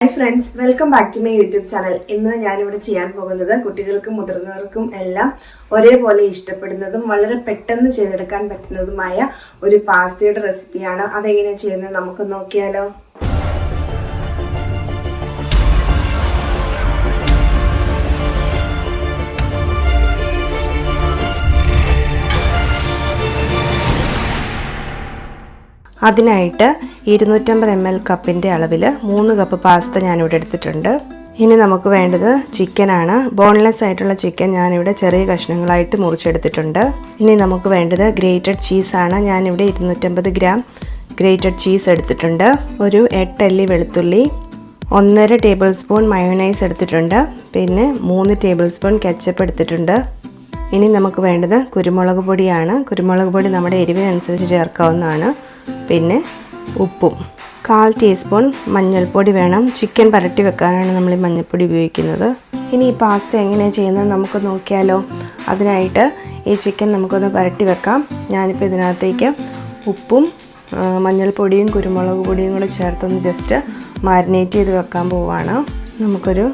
Hi friends, welcome back to my YouTube channel. ഇന്ന് ഞാനിവിടെ ചെയ്യാൻ പോകുന്നത് കുട്ടികൾക്കും മുതിർന്നവർക്കും എല്ലാം ഒരേപോലെ ഇഷ്ടപ്പെടുന്നതും വളരെ പെട്ടെന്ന് ചെയ്തെടുക്കാൻ പറ്റുന്നതുമായ ഒരു പാസ്തയുടെ റെസിപ്പിയാണ്. അതെങ്ങനെയാണ് ചെയ്യുന്നത് നമുക്ക് നോക്കിയാലോ. അതിനായിട്ട് 250 ml കപ്പിൻ്റെ അളവിൽ 3 കപ്പ് പാസ്ത ഞാനിവിടെ എടുത്തിട്ടുണ്ട്. ഇനി നമുക്ക് വേണ്ടത് ചിക്കനാണ്. ബോൺലെസ് ആയിട്ടുള്ള ചിക്കൻ ഞാനിവിടെ ചെറിയ കഷ്ണങ്ങളായിട്ട് മുറിച്ചെടുത്തിട്ടുണ്ട്. ഇനി നമുക്ക് വേണ്ടത് ഗ്രേറ്റഡ് ചീസാണ്. ഞാനിവിടെ 250 ഗ്രാം ഗ്രേറ്റഡ് ചീസ് എടുത്തിട്ടുണ്ട്. ഒരു 8 അല്ലി വെളുത്തുള്ളി, 1.5 ടേബിൾ സ്പൂൺ മയോണൈസ് എടുത്തിട്ടുണ്ട്. പിന്നെ 3 ടേബിൾ സ്പൂൺ കെച്ചപ്പ് എടുത്തിട്ടുണ്ട്. ഇനി നമുക്ക് വേണ്ടത് കുരുമുളക് പൊടിയാണ്. കുരുമുളക് പൊടി നമ്മുടെ എരിവിനനുസരിച്ച് ചേർക്കാവുന്നതാണ്. പിന്നെ ഉപ്പും 1/4 ടീസ്പൂൺ മഞ്ഞൾപ്പൊടി വേണം. ചിക്കൻ പരട്ടി വെക്കാനാണ് നമ്മൾ ഈ മഞ്ഞൾപ്പൊടി ഉപയോഗിക്കുന്നത്. ഇനി ഈ പാസ്ത എങ്ങനെയാണ് ചെയ്യുന്നത് നമുക്ക് നോക്കിയാലോ. അതിനായിട്ട് ഈ ചിക്കൻ നമുക്കൊന്ന് പരട്ടി വെക്കാം. ഞാനിപ്പോൾ ഇതിനകത്തേക്ക് ഉപ്പും മഞ്ഞൾപ്പൊടിയും കുരുമുളക് പൊടിയും കൂടെ ചേർത്തൊന്ന് ജസ്റ്റ് മാരിനേറ്റ് ചെയ്ത് വെക്കാൻ പോവുകയാണ്. നമുക്കൊരു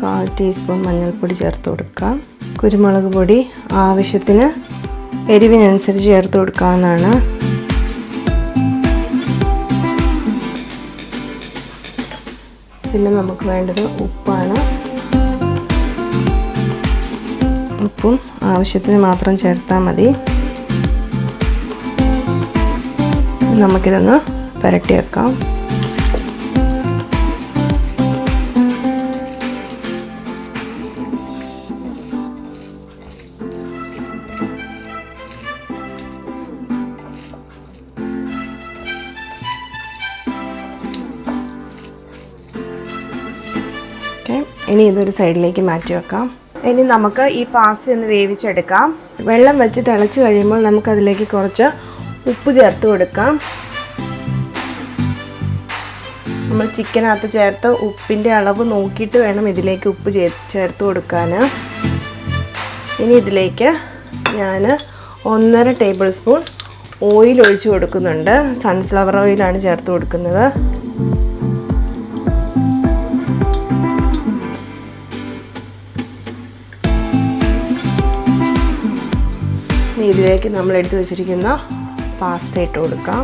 1/4 ടീസ്പൂൺ മഞ്ഞൾപ്പൊടി ചേർത്ത് കൊടുക്കാം. കുരുമുളക് പൊടി ആവശ്യത്തിന് എരിവിനനുസരിച്ച് ചേർത്ത് കൊടുക്കാവുന്നതാണ്. പിന്നെ നമുക്ക് വേണ്ടത് ഉപ്പാണ്. ഉപ്പും ആവശ്യത്തിന് മാത്രം ചേർത്താൽ മതി. നമുക്കിതൊന്ന് പുരട്ടി വെക്കാം. ഇനി ഇതൊരു സൈഡിലേക്ക് മാറ്റി വെക്കാം. ഇനി നമുക്ക് ഈ പാസ്ത ഒന്ന് വേവിച്ചെടുക്കാം. വെള്ളം വെച്ച് തിളച്ച് കഴിയുമ്പോൾ നമുക്കതിലേക്ക് കുറച്ച് ഉപ്പ് ചേർത്ത് കൊടുക്കാം. നമ്മൾ ചിക്കനകത്ത് ചേർത്ത് ഉപ്പിൻ്റെ അളവ് നോക്കിയിട്ട് വേണം ഇതിലേക്ക് ഉപ്പ് ചേർത്ത് കൊടുക്കാൻ. ഇനി ഇതിലേക്ക് ഞാൻ 1.5 ടേബിൾ സ്പൂൺ ഓയിൽ ഒഴിച്ച് കൊടുക്കുന്നുണ്ട്. സൺഫ്ലവർ ഓയിലാണ് ചേർത്ത് കൊടുക്കുന്നത്. ഇതിലേക്ക് നമ്മൾ എടുത്ത് വെച്ചിരിക്കുന്ന പാസ്ത ഇട്ട് കൊടുക്കാം.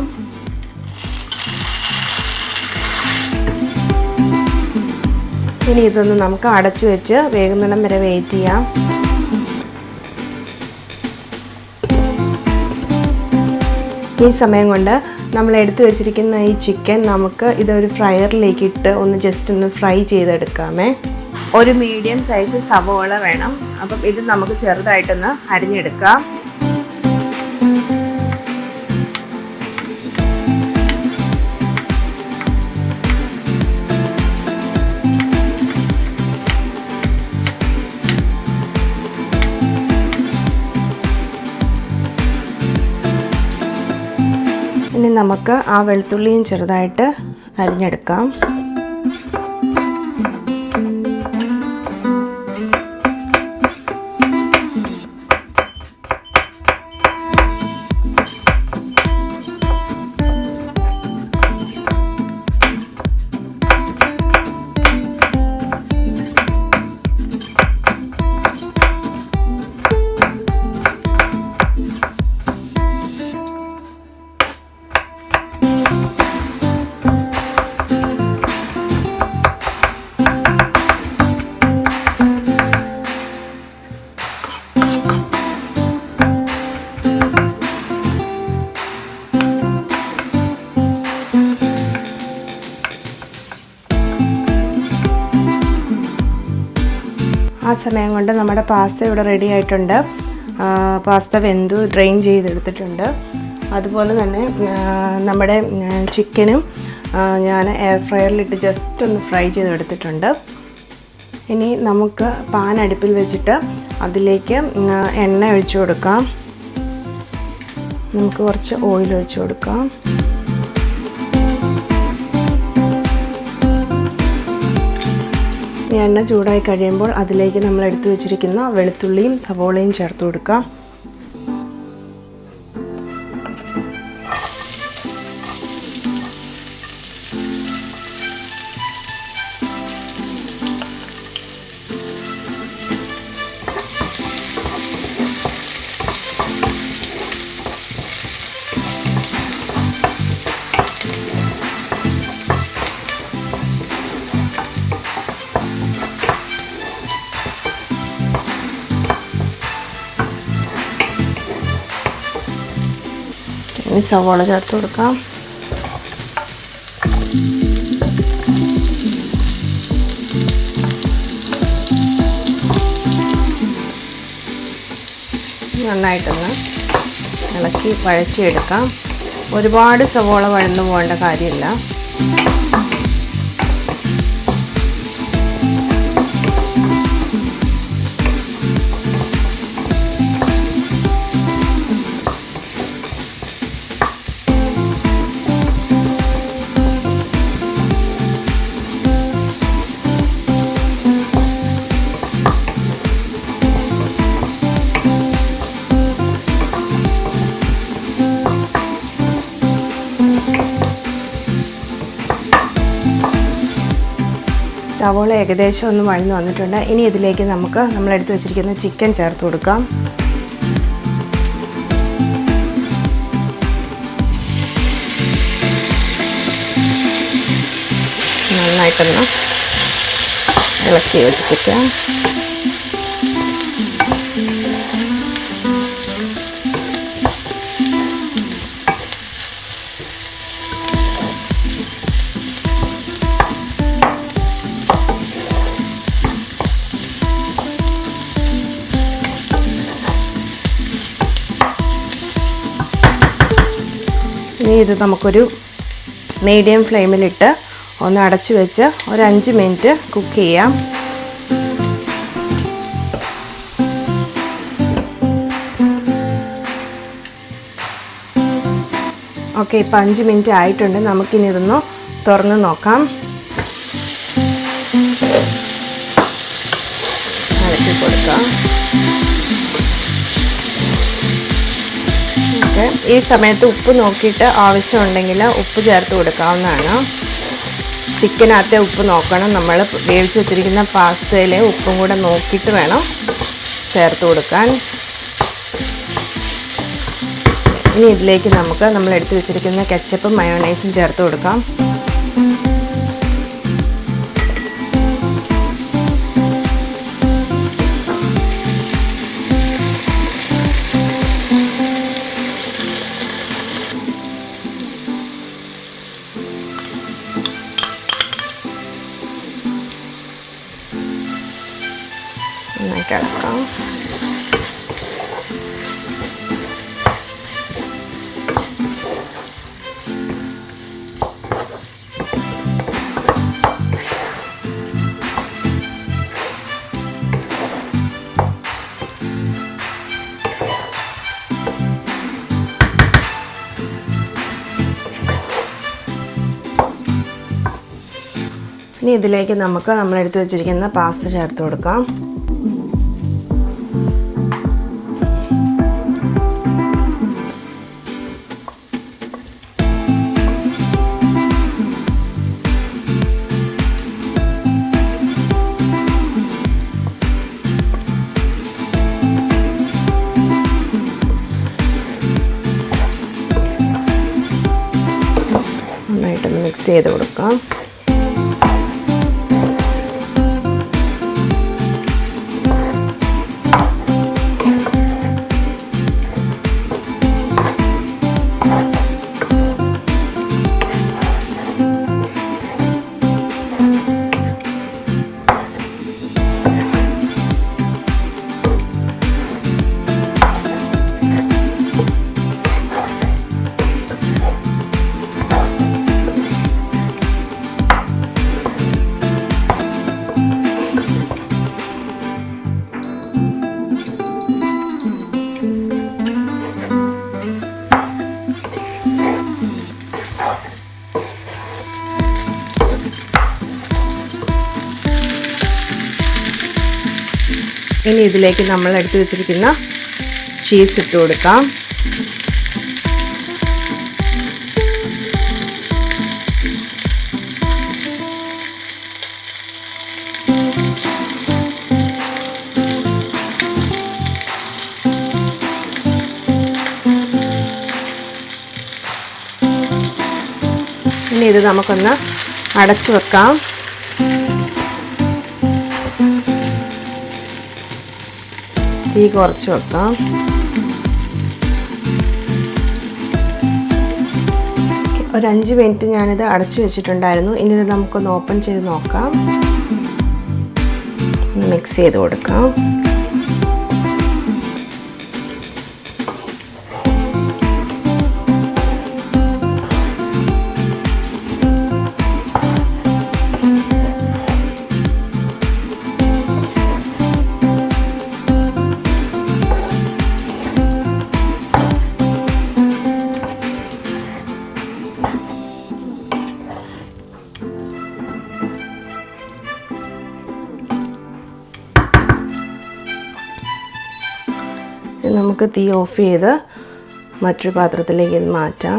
ഇനി ഇതൊന്ന് നമുക്ക് അടച്ചു വെച്ച് വേകുന്നിടം വരെ വെയിറ്റ് ചെയ്യാം. ഈ സമയം കൊണ്ട് നമ്മൾ എടുത്തു വെച്ചിരിക്കുന്ന ഈ ചിക്കൻ നമുക്ക് ഇതൊരു ഫ്രയറിലേക്ക് ഇട്ട് ഒന്ന് ജസ്റ്റ് ഒന്ന് ഫ്രൈ ചെയ്തെടുക്കാമേ. ഒരു മീഡിയം സൈസ് സവോള വേണം. അപ്പം ഇത് നമുക്ക് ചെറുതായിട്ടൊന്ന് അരിഞ്ഞെടുക്കാം. ഇനി നമുക്ക് ആ വെളുത്തുള്ളിയും ചെറുതായിട്ട് അരിഞ്ഞെടുക്കാം. ആ സമയം കൊണ്ട് നമ്മുടെ പാസ്ത ഇവിടെ റെഡി ആയിട്ടുണ്ട്. പാസ്ത വെന്തു ഡ്രെയിൻ ചെയ്തെടുത്തിട്ടുണ്ട്. അതുപോലെ തന്നെ നമ്മുടെ ചിക്കനും ഞാൻ എയർ ഫ്രയറിലിട്ട് ജസ്റ്റ് ഒന്ന് ഫ്രൈ ചെയ്തെടുത്തിട്ടുണ്ട്. ഇനി നമുക്ക് പാൻ അടുപ്പിൽ വെച്ചിട്ട് അതിലേക്ക് എണ്ണ ഒഴിച്ചു കൊടുക്കാം. നമുക്ക് കുറച്ച് ഓയിൽ ഒഴിച്ചു കൊടുക്കാം. എണ്ണ ചൂടായി കഴിയുമ്പോൾ അതിലേക്ക് നമ്മൾ എടുത്തു വെച്ചിരിക്കുന്ന വെളുത്തുള്ളിയും സവോളയും ചേർത്ത് കൊടുക്കാം. ഇനി സവോള ചേർത്ത് കൊടുക്കാം. നന്നായിട്ടൊന്ന് ഇളക്കി വഴറ്റിയെടുക്കാം. ഒരുപാട് സവോള വഴന്നു പോകേണ്ട കാര്യമില്ല. സവോള ഏകദേശം ഒന്ന് വഴന്ന് വന്നിട്ടുണ്ട്. ഇനി ഇതിലേക്ക് നമുക്ക് നമ്മളെടുത്ത് വെച്ചിരിക്കുന്ന ചിക്കൻ ചേർത്ത് കൊടുക്കാം. നന്നായിട്ടൊന്ന് ഇളക്കി യോജിപ്പിക്കാം. ഇനി ഇത് നമുക്കൊരു മീഡിയം ഫ്ലെയിമിലിട്ട് ഒന്ന് അടച്ചു വെച്ച് ഒരു 5 മിനിറ്റ് കുക്ക് ചെയ്യാം. ഓക്കെ, ഇപ്പോൾ 5 മിനിറ്റ് ആയിട്ടുണ്ട്. നമുക്കിനി ഇതൊന്ന് തുറന്ന് നോക്കാം. ഇളക്കി കൊടുക്കാം. ഈ സമയത്ത് ഉപ്പ് നോക്കിയിട്ട് ആവശ്യമുണ്ടെങ്കിൽ ഉപ്പ് ചേർത്ത് കൊടുക്കാവുന്നതാണ്. ചിക്കനകത്തെ ഉപ്പ് നോക്കണം. നമ്മൾ വേവിച്ച് വെച്ചിരിക്കുന്ന പാസ്തയിലെ ഉപ്പും കൂടെ നോക്കിയിട്ട് വേണം ചേർത്ത് കൊടുക്കാൻ. ഇനി ഇതിലേക്ക് നമുക്ക് നമ്മൾ എടുത്ത് വെച്ചിരിക്കുന്ന കെച്ചപ്പും മയോണൈസും ചേർത്ത് കൊടുക്കാം. നന്നായിട്ട് ഇളക്കാം. ഇനി ഇതിലേക്ക് നമുക്ക് നമ്മളെടുത്ത് വെച്ചിരിക്കുന്ന പാസ്ത ചേർത്ത് കൊടുക്കാം. നന്നായിട്ടൊന്ന് മിക്സ് ചെയ്ത് കൊടുക്കാം. ഇനി ഇതിലേക്ക് നമ്മൾ എടുത്തു വെച്ചിരിക്കുന്ന ചീസ് ഇട്ട് കൊടുക്കാം. ഇനി ഇത് നമുക്കൊന്ന് അടച്ചു വെക്കാം. തീ കുറച്ച് വെക്കാം. ഒരു 5 മിനിറ്റ് ഞാനിത് അടച്ചു വെച്ചിട്ടുണ്ടായിരുന്നു. ഇനി ഇത് നമുക്കൊന്ന് ഓപ്പൺ ചെയ്ത് നോക്കാം. ഒന്ന് മിക്സ് ചെയ്ത് കൊടുക്കാം. നമുക്ക് തീ ഓഫ് ചെയ്ത് മറ്റൊരു പാത്രത്തിലേക്ക് ഇത് മാറ്റാം.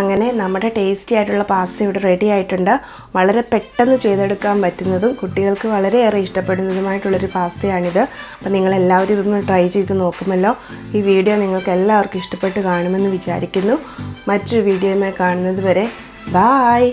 അങ്ങനെ നമ്മുടെ ടേസ്റ്റി ആയിട്ടുള്ള പാസ്ത ഇവിടെ റെഡി ആയിട്ടുണ്ട്. വളരെ പെട്ടെന്ന് ചെയ്തെടുക്കാൻ പറ്റുന്നതും കുട്ടികൾക്ക് വളരെയേറെ ഇഷ്ടപ്പെടുന്നതുമായിട്ടുള്ളൊരു പാസ്തയാണിത്. അപ്പോൾ നിങ്ങളെല്ലാവരും ഇതൊന്ന് ട്രൈ ചെയ്ത് നോക്കുമല്ലോ. ഈ വീഡിയോ നിങ്ങൾക്ക് എല്ലാവർക്കും ഇഷ്ടപ്പെട്ട് കാണുമെന്ന് വിചാരിക്കുന്നു. മറ്റൊരു വീഡിയോയുമായി കാണുന്നത് വരെ ബായ്.